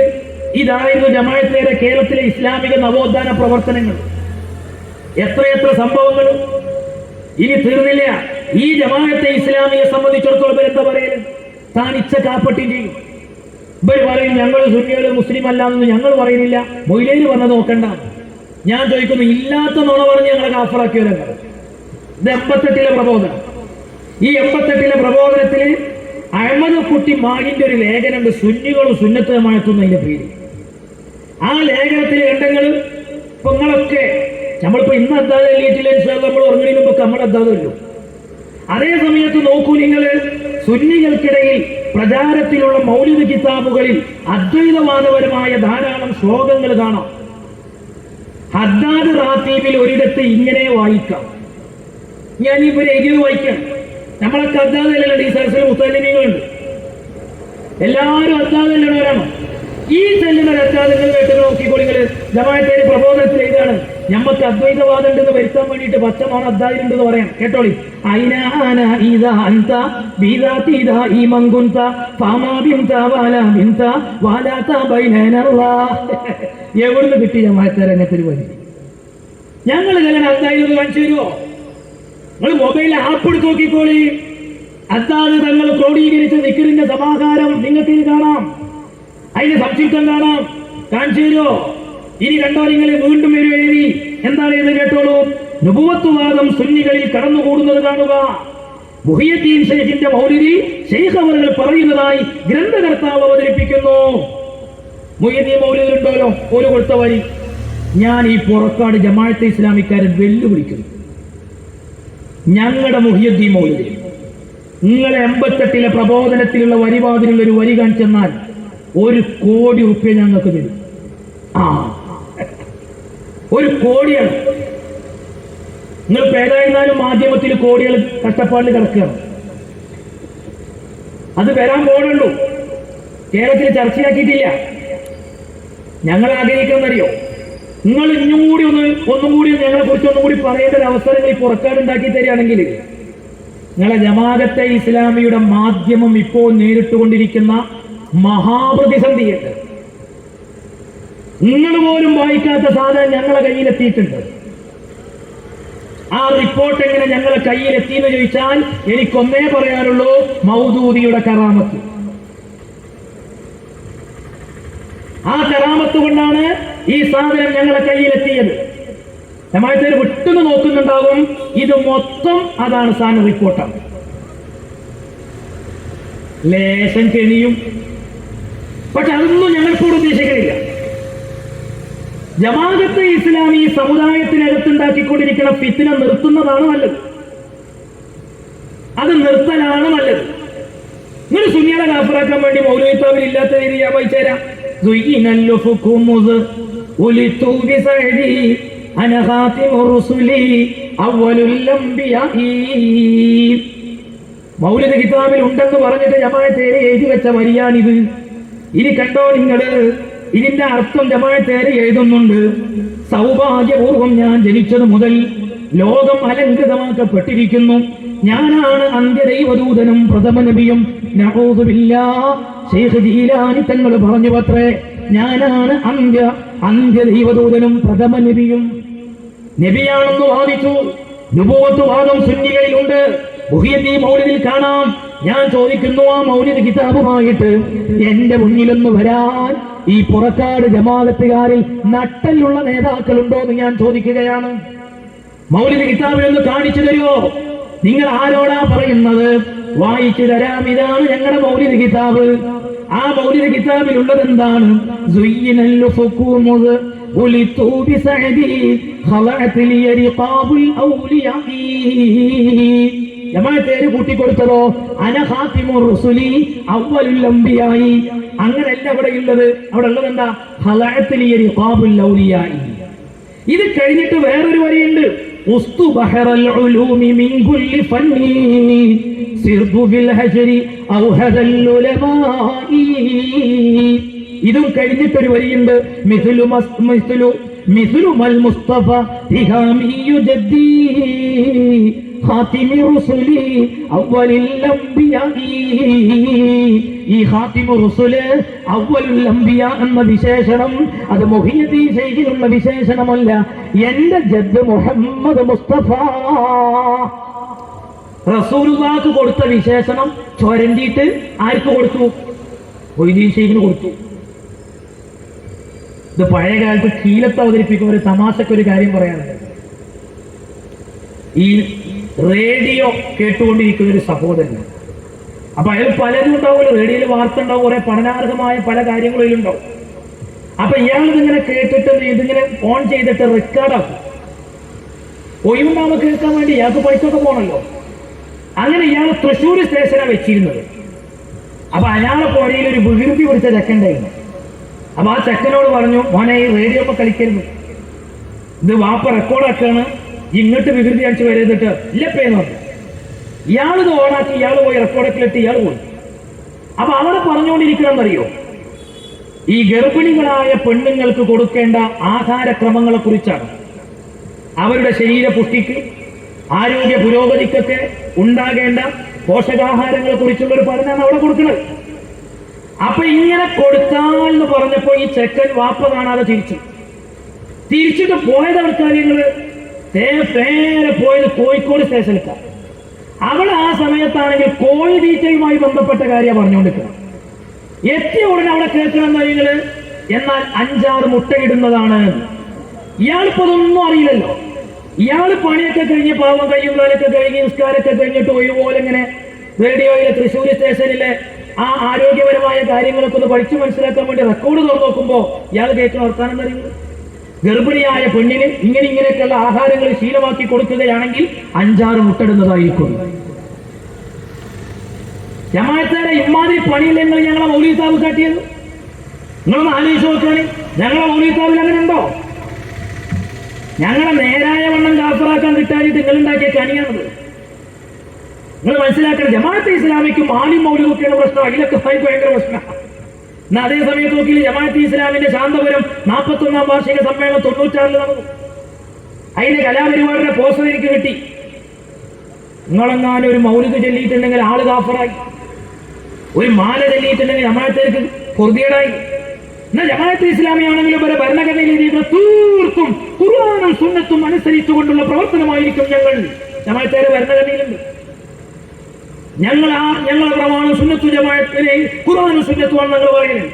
A: ഇതായിരുന്നു ജമാഅത്തിന്റെ കേരളത്തിലെ ഇസ്ലാമിക നവോത്ഥാന പ്രവർത്തനങ്ങൾ. എത്രയെത്ര സംഭവങ്ങൾ. ഇനി തീർന്നില്ല. ഈ ജമാഅത്തെ ഇസ്ലാമിയെ സംബന്ധിച്ചിടത്തോളം എന്താ പറയുന്നത്? താൻ ഇച്ഛ കാപ്പട്ടിയും ചെയ്യും. ഇവർ പറയും ഞങ്ങൾ സുന്നികള് മുസ്ലിം അല്ലാന്ന് ഞങ്ങൾ പറയുന്നില്ല. മൊയ്‌ലൈന് പറഞ്ഞത് നോക്കണ്ട. ഞാൻ ചോദിക്കുന്നു, ഇല്ലാത്ത നുണ പറഞ്ഞ് ഞങ്ങളെ കാഫറാക്കിയവരങ്ങൾ. ഇത് 88 പ്രബോധനം. ഈ 88 പ്രബോധനത്തിൽ അഹമ്മദ് കുട്ടി മാഹിന്റെ ഒരു ലേഖനമുണ്ട്, സുന്നികളും സുന്നത്ത് ജമാഅത്തുന്നതിന്റെ പേര്. ആ ലേഖനത്തിൽ കണ്ടെങ്കിൽ ഇപ്പൊ നിങ്ങളൊക്കെ നമ്മളിപ്പോ ഇന്ന് അദ്ദാദ് എഴുതിയിട്ടില്ല, നമ്മൾ ഉറങ്ങുന്നതിന് മുമ്പ് നമ്മൾ അദ്ദാദല്ലോ. അതേ സമയത്ത് നോക്കൂ നിങ്ങൾ, സുന്നികൾക്കിടയിൽ പ്രചാരത്തിലുള്ള മൗലിദ് കിതാബുകളിൽ അദ്വൈതവാദപരമായ ധാരാളം ശ്ലോകങ്ങൾ കാണാം. ഹദ്ദാദ് റാത്തീബിൽ ഒരിടത്ത് ഇങ്ങനെ വായിക്കാം. ഞാൻ ഇവരെ എഴുതി വായിക്കാം. നമ്മളൊക്കെ ഹദ്ദാദ് ഈ സരസിൽ മുത്തലിമീങ്ങളുണ്ട്. എല്ലാവരും ഹദ്ദാദ് എഴുതുന്നവരാണോ? ഈ ചെല്ലുന്ന ഹദ്ദാദുകൾ കേട്ട് നോക്കിക്കോളിങ്ങൾ. ജമാഅത്തിന്റെ പ്രബോധനത്തിൽ എഴുതാണ് ഞമ്മക്ക് അദ്വൈതവാദം ഉണ്ടെന്ന് വരുത്താൻ വേണ്ടിയിട്ട് പച്ചമാണ് അദ്ദാദിലുണ്ടെന്ന് പറയാം. കേട്ടോളി, എവിടുന്ന് കിട്ടി ജമാഅത്തെ രംഗത്തൊരു വഴി? ഞങ്ങൾ ഇതെങ്ങനെ അദ്ദാദ് കാണിച്ചു തരുമോ? നിങ്ങൾ മൊബൈലിൽ ആപ്പ് എടുത്ത് നോക്കിക്കോളി. അദ്ദാദ് തങ്ങൾ ക്രോഡീകരിച്ച ദിക്റിന്റെ സമാഹാരം നിങ്ങൾക്ക് കാണാം, അതിന്റെ സംക്ഷിപ്തം കാണാം. കാണിച്ചു തരുമോ? ഇനി കണ്ടോ നിങ്ങൾ, വീണ്ടും ഒരു എഴുതി. എന്താണ് എന്ന് കേട്ടോളൂ. നുബുവത്തുവാദം സുന്നികളിൽ കടന്നുകൂടുന്നത് കാണുക. മുഹിയുദ്ദീൻ ശൈഖിന്റെ മൗലിദി ശൈഖ് അവറുകൾ പറയുന്നതായി ഗ്രന്ഥകർത്താവ് അവതരിപ്പിക്കുന്നു. മുഹിയുദ്ദീൻ മൗലിദിലുണ്ടല്ലോ ഒരു കൊടുത്ത വരി. ഞാൻ ഈ പുറക്കാട് ജമാഅത്തെ ഇസ്ലാമിക്കാരെ വെല്ലുവിളിക്കുന്നു. ഞങ്ങളുടെ മുഹിയുദ്ദീൻ മൗലിദി നിങ്ങളെ 88 പ്രബോധനത്തിലുള്ള വരിവാതിലുള്ള ഒരു വരി കാണിച്ചെന്നാൽ 1 കോടി റുപ്യ ഞങ്ങൾക്ക് തരും. 1 കോടിയാണ്. നിങ്ങൾ ഏതായിരുന്നാലും മാധ്യമത്തിൽ കോടികൾ കഷ്ടപ്പാടിൽ കിടക്കുകയാണ്. അത് വരാൻ പോകുന്നുള്ളൂ. കേരളത്തിൽ ചർച്ചയാക്കിയിട്ടില്ല. ഞങ്ങൾ ആഗ്രഹിക്കുന്നറിയോ, നിങ്ങൾ ഒന്നും കൂടി ഞങ്ങളെ കുറിച്ച് ഒന്നും കൂടി പറയേണ്ട ഒരു അവസരങ്ങൾ ഈ പുറക്കാടുണ്ടാക്കി തരികയാണെങ്കിൽ നിങ്ങളെ ജമാഅത്തെ ഇസ്ലാമിയുടെ മാധ്യമം ഇപ്പോൾ നേരിട്ടുകൊണ്ടിരിക്കുന്ന മഹാപ്രതിസന്ധിയുണ്ട്. നിങ്ങൾ പോലും വായിക്കാത്ത സാധനം ഞങ്ങളെ കയ്യിലെത്തിയിട്ടുണ്ട്. ആ റിപ്പോർട്ട് എങ്ങനെ ഞങ്ങളെ കയ്യിലെത്തിയെന്ന് ചോദിച്ചാൽ എനിക്കൊന്നേ പറയാനുള്ളൂ, മൗദൂദിയുടെ കറാമത്ത്. ആ കറാമത്ത് കൊണ്ടാണ് ഈ സാധനം ഞങ്ങളെ കയ്യിലെത്തിയത്. ജമാഅത്തേർ വിട്ടുന്ന് നോക്കുന്നുണ്ടാകും, ഇത് മൊത്തം അതാണ് സാധനം, റിപ്പോർട്ടാണ്. ലേശം കെണിയും, പക്ഷെ അതൊന്നും ഞങ്ങൾക്കൂടെ ഉദ്ദേശിക്കുന്നില്ല. ജമാഅത്തെ ഇസ്ലാമി സമുദായത്തിനകത്തുണ്ടാക്കിക്കൊണ്ടിരിക്കുന്ന ഫിത്ന നിർത്തുന്നതാണ് നല്ലത്. അത് നിർത്തലാണ് നല്ലത്. നിങ്ങൾ സുന്നികളെ കാഫറാക്കാൻ വേണ്ടി മൗലവി കിതാബിൽ ഇല്ലാത്ത രീതി ഞാൻ വായിച്ചുതരാം. മൗലിദ് കിതാബിൽ ഉണ്ടെന്ന് പറഞ്ഞിട്ട് ജമാഅത്തേര് എഴുതി വെച്ച വരിയാണിത്. ഇനി കണ്ടോ നിങ്ങള്, ഇതിന്റെ അർത്ഥം ജമാഅത്തേര് എഴുതുന്നുണ്ട്. സൗഭാഗ്യപൂർവം ഞാൻ ജനിച്ചത് മുതൽ ലോകം അലങ്കൃതമാക്കപ്പെട്ടിരിക്കുന്നു. ഞാനാണ് അന്ത്യദൈവദൂതനും പ്രഥമ നബിയും. നഊദു ബില്ലാഹ്, ശൈഖ് ജീലാനി തങ്ങൾ പറഞ്ഞു അത്രേ, ഞാനാണ് അന്ത്യദൈവദൂതനും പ്രഥമ നബിയും. നബിയാണെന്ന് വാദിച്ചു. നുബുവത്ത് വാദം സുന്നികളിലുണ്ട്. മുഹിയുദ്ദീൻ മൗലിദിൽ കാണാം. ഞാൻ ചോദിക്കുന്നു, ആ മൗലിദ് കിതാബുമായിട്ട് എന്റെ മുന്നിലൊന്ന് വരാൻ ഈ പുറക്കാട് ജമാഅത്തുകാരിൽ നട്ടലുള്ള നേതാക്കളുണ്ടോ എന്ന് ഞാൻ ചോദിക്കുകയാണ്. മൗലിദ് കിതാബിലൊന്ന് കാണിച്ചു തരുമോ? നിങ്ങൾ ആരോടാ പറയുന്നത്? വായിച്ചു തരാം, ഇതാണ് ഞങ്ങളുടെ മൗലിദ് കിതാബ്. ആ മൗലിദ് കിതാബിൽ ഉള്ളത് എന്താണ്? ജമാഅത്തേര് കൂട്ടിക്കൊടുത്തതോ അനഹാത്തിമുർ റുസുലി അവ്വലുൽ അംബിയായി. അങ്ങനെയല്ല അവിടെ ഉള്ളത്. അവിടെ ഉള്ളത് എന്താ? ഖലഅത്തിൽ യരിഖാബുൽ ഔലിയായി. ഇത് കഴിഞ്ഞിട്ട് വേറൊരു വരിയുണ്ട്. ഉസ്തു ബഹറൽ ഉലൂമി മിൻ കുല്ലി ഫന്നി സിർദു ബിൽ ഹജരി ഔഹദൽ ഉലമായി. ഇതും കഴിഞ്ഞിട്ടൊരു വരിയുണ്ട്. മിസ്ലു മൽ മുസ്തഫ തിഹാമിയു ജദ്ദി ഖാതിമി റുസുലി അവ്വലിൽ അംബിയായി. ഈ ഖാതിമു റുസുല് അവ്വലുൽ അംബിയ എന്ന വിശേഷണം അത് മുഹിയുദ്ദീൻ ശൈഖിനുള്ള വിശേഷണമല്ല. എന്റെ ജദ്ദ് മുഹമ്മദ് മുസ്തഫ റസൂലുള്ളാഹിക്ക് കൊടുത്ത വിശേഷണം ചൊരണ്ടിയിട്ട് ആർക്ക് കൊടുത്തു? മുഹിയുദ്ദീൻ ശൈഖിന് കൊടുത്തു. ഇത് പഴയ കാലത്ത് കീലത്ത് അവതരിപ്പിക്കുന്ന ഒരു തമാശക്കൊരു കാര്യം പറയാനുണ്ട്. ഈ റേഡിയോ കേട്ടുകൊണ്ടിരിക്കുന്ന ഒരു സഹോദരൻ, അപ്പൊ അയാൾ പലതും ഉണ്ടാവുമല്ലോ, റേഡിയോയിൽ വാർത്ത ഉണ്ടാവും, കുറെ പഠനാർഹമായ പല കാര്യങ്ങളിലുണ്ടാവും. അപ്പൊ ഇയാൾ ഇതിങ്ങനെ കേട്ടിട്ട് ഇതിങ്ങനെ ഓൺ ചെയ്തിട്ട് റെക്കോർഡാക്കും. ഒഴിവുണ്ടാവുമ്പോൾ കേൾക്കാൻ വേണ്ടി ഇയാൾക്ക് പൈസയൊക്കെ പോകണല്ലോ. അങ്ങനെ ഇയാൾ തൃശ്ശൂർ സ്റ്റേഷനാണ് വെച്ചിരുന്നത്. അപ്പൊ അയാളെ പുറയിൽ ഒരു വികൃതി പിടിച്ച ചെക്കണ്ടായിരുന്നു. അപ്പൊ ആ ചെക്കനോട് പറഞ്ഞു, മോനെ ഈ റേഡിയോ ഒക്കെ കളിക്കരുത്, ഇത് വാപ്പ റെക്കോർഡാക്കാണ്, ഇങ്ങോട്ട് വികൃതി അടിച്ച് വരരുതിട്ട് ഇല്ലപ്പേന്ന് പറഞ്ഞു. ഇയാളിത് ഓണാക്കി, ഇയാൾ പോയി റെക്കോർഡൊക്കെ ഇയാൾ പോയി. അപ്പൊ അവിടെ പറഞ്ഞുകൊണ്ടിരിക്കണമെന്നറിയോ? ഈ ഗർഭിണികളായ പെണ്ണുങ്ങൾക്ക് കൊടുക്കേണ്ട ആഹാരക്രമങ്ങളെ കുറിച്ചാണ്. അവരുടെ ശരീര പുഷ്ടിക്ക്, ആരോഗ്യ പുരോഗതിക്കൊക്കെ ഉണ്ടാകേണ്ട പോഷകാഹാരങ്ങളെ കുറിച്ചുള്ള ഒരു പഠനമാണ് അവിടെ കൊടുക്കുന്നത്. അപ്പൊ ഇങ്ങനെ കൊടുത്താൽ എന്ന് പറഞ്ഞപ്പോ ഈ ചെക്കൻ വാപ്പ കാണാതെ തിരിച്ചിട്ട് പോയത് ആൾക്കാര്യങ്ങള് നേരെ പോയത് കോഴിക്കോട് സ്റ്റേഷനിലേക്കാണ്. അവിടെ ആ സമയത്താണെങ്കിൽ കോഴി തീറ്റയുമായി ബന്ധപ്പെട്ട കാര്യം പറഞ്ഞുകൊണ്ടിരിക്കണം. എത്തിയ ഉടനെ അവിടെ കേൾക്കണം കാര്യങ്ങള്, എന്നാൽ 5-6 മുട്ടയിടുന്നതാണ്. ഇയാളിപ്പോ അതൊന്നും അറിയില്ലല്ലോ. ഇയാള് പണിയൊക്കെ കഴിഞ്ഞ് പാവം കയ്യും കാലൊക്കെ കഴിഞ്ഞ് നിസ്കാരമൊക്കെ കഴിഞ്ഞിട്ട് ഒഴിപോലെ ഇങ്ങനെ റേഡിയോയിലെ തൃശ്ശൂർ സ്റ്റേഷനിലെ ആ ആരോഗ്യപരമായ കാര്യങ്ങളൊക്കെ ഒന്ന് പഠിച്ചു മനസ്സിലാക്കാൻ വേണ്ടി റെക്കോർഡ് തുറന്നു നോക്കുമ്പോ ഇയാൾ കേൾക്കുന്ന വർത്താനം അറിയുന്നത്, ഗർഭിണിയായ പെണ്ണിന് ഇങ്ങനെയൊക്കെയുള്ള ആഹാരങ്ങൾ ശീലമാക്കി കൊടുക്കുകയാണെങ്കിൽ 5-6 മുട്ടയിടുന്നതായിരിക്കും. ജമാഅത്തേരെ ഇമാതിരി പണിയില്ലെങ്കിൽ ഞങ്ങളെ മൗലവി സാഹിബ് കാട്ടിയത് നിങ്ങളൊന്ന് ആലോചിച്ച് നോക്കുകയാണ്. ഞങ്ങളെ മൗലവി സാഹിബിൽ അങ്ങനെ ഉണ്ടോ? ഞങ്ങളെ നേരായ വണ്ണം കാഫറാക്കാൻ കിട്ടാനിട്ട് നിങ്ങളുണ്ടാക്കിയ കണിയാണത്. നിങ്ങൾ മനസ്സിലാക്കണം. ജമാഅത്തെ ഇസ്ലാമിക്കും ആലിം മൗലിദൊക്കെയാണ് പ്രശ്നം, അതിലൊക്കെ ഭയങ്കര പ്രശ്നമാണ്. എന്നാൽ അതേ സമയത്ത് നോക്കിയില്ല, ജമാഅത്തെ ഇസ്ലാമിന്റെ ശാന്തപുരം 41ാം വാർഷിക സമ്മേളനം 96 നടന്നു. അതിന്റെ കലാപരിപാടിയുടെ പോസ്റ്റർ എനിക്ക് കിട്ടി. നിങ്ങളെങ്ങാനും ഒരു മൗലിദ് ചൊല്ലിയിട്ടുണ്ടെങ്കിൽ ആള് കാഫറായി. ഒരു മാല തെളിയിട്ടുണ്ടെങ്കിൽ ജമാഅത്തേക്ക് പൊറുതിയേടായി. എന്നാൽ ജമാഅത്തെ ഇസ്ലാമിയാണെങ്കിലും വരെ ഭരണഘടനയിൽ തീർത്തും ഖുർആനും സുന്നത്തും അനുസരിച്ചുകൊണ്ടുള്ള പ്രവർത്തനമായിരിക്കും ഞങ്ങൾ. ജമാഅത്തേരെ ഭരണഘടനയിലുണ്ട്. ഞങ്ങളെ പ്രമാണം സുന്നത്തു ജമാഅത്തിനെ ഖുർആനും സുന്നത്തുമാണ് ഞങ്ങൾ പറയുന്നത്.